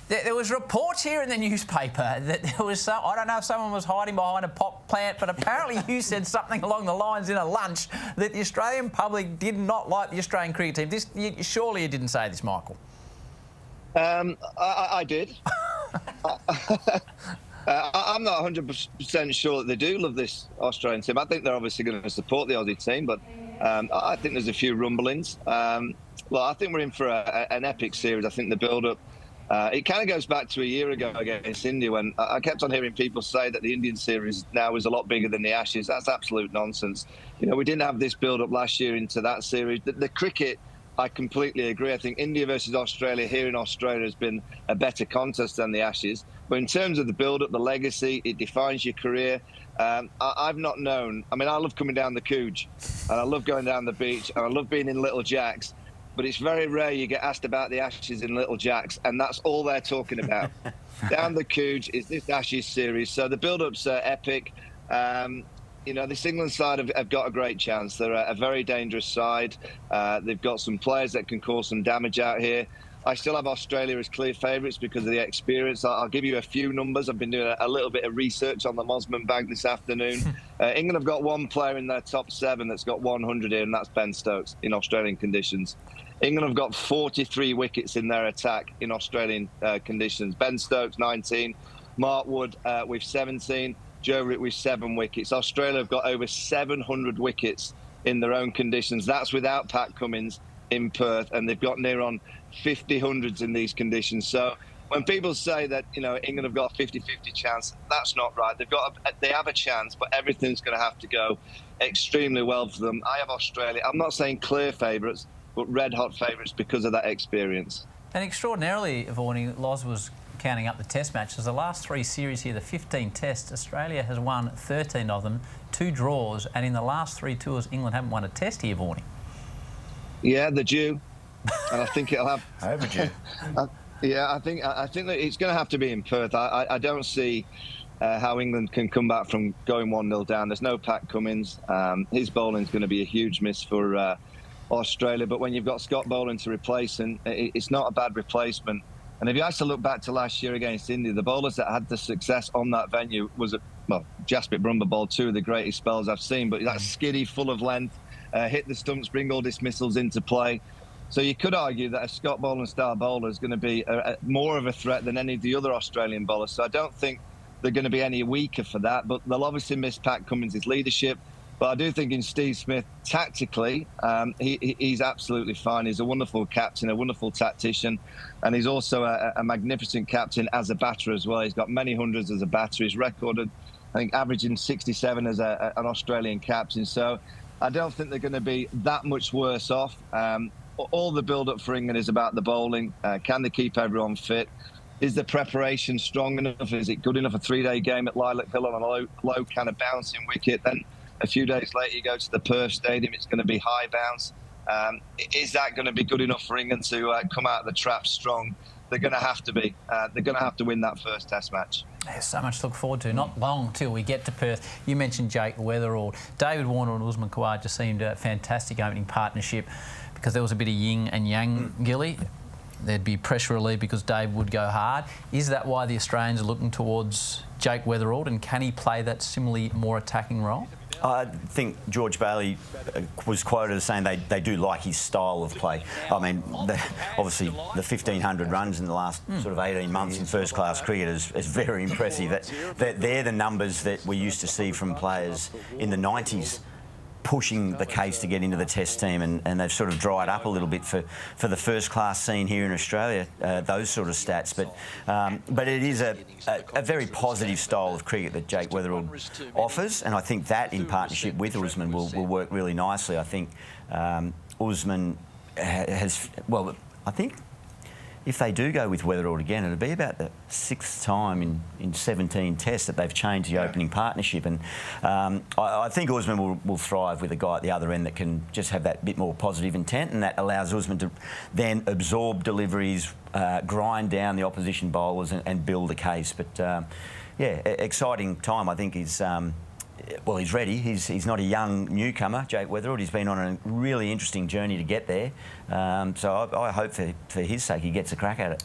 There was reports here in the newspaper that there was some, I don't know if someone was hiding behind a pot plant, but apparently you said something along the lines in a lunch that the Australian public did not like the Australian cricket team. Surely you didn't say this, Michael. I did. I'm not 100% sure that they do love this Australian team. I think they're obviously going to support the Aussie team, but I think there's a few rumblings. Well, I think we're in for an epic series. I think the build-up, it kind of goes back to a year ago against India when I kept on hearing people say that the Indian series now is a lot bigger than the Ashes. That's absolute nonsense. You know, we didn't have this build-up last year into that series. The cricket, I completely agree. I think India versus Australia here in Australia has been a better contest than the Ashes. But in terms of the build-up, the legacy, it defines your career. I've not known. I mean, I love coming down the Cooge, and I love going down the beach, and I love being in Little Jacks. But it's very rare you get asked about the Ashes in Little Jacks, and that's all they're talking about. Down the Cooge is this Ashes series. So the build-up's epic. You know, this England side have got a great chance. They're a very dangerous side. They've got some players that can cause some damage out here. I still have Australia as clear favourites because of the experience. I'll give you a few numbers. I've been doing a little bit of research on the Mosman bag this afternoon. England have got one player in their top 7 that's got 100 in, and that's Ben Stokes in Australian conditions. England have got 43 wickets in their attack in Australian conditions. Ben Stokes, 19. Mark Wood with 17. Joe Root with 7 wickets. Australia have got over 700 wickets in their own conditions. That's without Pat Cummins in Perth, and they've got near on 50 hundreds in these conditions. So when people say that, you know, England have got a 50-50 chance, that's not right. They have a chance, but everything's going to have to go extremely well for them. I have Australia. I'm not saying clear favourites, but red-hot favourites because of that experience. And extraordinarily, Vaughan, Loz was counting up the test matches. The last 3 series here, the 15 tests, Australia has won 13 of them, 2 draws, and in the last 3 tours, England haven't won a test here, Vaughan. Yeah, they're due, and I think it'll have... Overdue. Yeah, I think that it's going to have to be in Perth. I don't see how England can come back from going 1-0 down. There's no Pat Cummins. His bowling's going to be a huge miss for Australia, but when you've got Scott bowling to replace, and it's not a bad replacement. And if you actually look back to last year against India, the bowlers that had the success on that venue was, well, Jasprit Brummer bowled 2 of the greatest spells I've seen, but that's skiddy, full of length, hit the stumps, bring all dismissals into play. So you could argue that a Scott Boland style bowler is going to be more of a threat than any of the other Australian bowlers. So I don't think they're going to be any weaker for that, but they'll obviously miss Pat Cummins' leadership. But I do think in Steve Smith, tactically, he's absolutely fine. He's a wonderful captain, a wonderful tactician, and he's also a magnificent captain as a batter as well. He's got many hundreds as a batter. He's recorded, I think, averaging 67 as an Australian captain. So I don't think they're going to be that much worse off. All the build-up for England is about the bowling. Can they keep everyone fit? Is the preparation strong enough? Is it good enough? A 3-day game at Lilac Hill on a low kind of bouncing wicket. Then a few days later, you go to the Perth Stadium. It's going to be high bounce. Is that going to be good enough for England to come out of the trap strong? They're going to have to be. They're going to have to win that first Test match. There's so much to look forward to. Not long till we get to Perth. You mentioned Jake Weatherall. David Warner and Usman Khawaja just seemed a fantastic opening partnership because there was a bit of yin and yang, Gilly. There'd be pressure relief because Dave would go hard. Is that why the Australians are looking towards Jake Weatherall, and can he play that similarly more attacking role? I think George Bailey was quoted as saying they do like his style of play. I mean, obviously the 1,500 runs in the last sort of 18 months in first-class cricket is very impressive. They're the numbers that we used to see from players in the 90s pushing the case to get into the Test team, and they've sort of dried up a little bit for the first-class scene here in Australia, those sort of stats. But it is a very positive style of cricket that Jake Weatherall offers, and I think that in partnership with Usman will work really nicely. I think Usman has, well, I think if they do go with Weatherall again, it'll be about the 6th time in 17 tests that they've changed the opening partnership. And I think Usman will thrive with a guy at the other end that can just have that bit more positive intent, and that allows Usman to then absorb deliveries, grind down the opposition bowlers and build a case. But, yeah, exciting time. I think he's... well, he's ready. He's not a young newcomer, Jake Weatherall. He's been on a really interesting journey to get there. So I hope for his sake he gets a crack at it.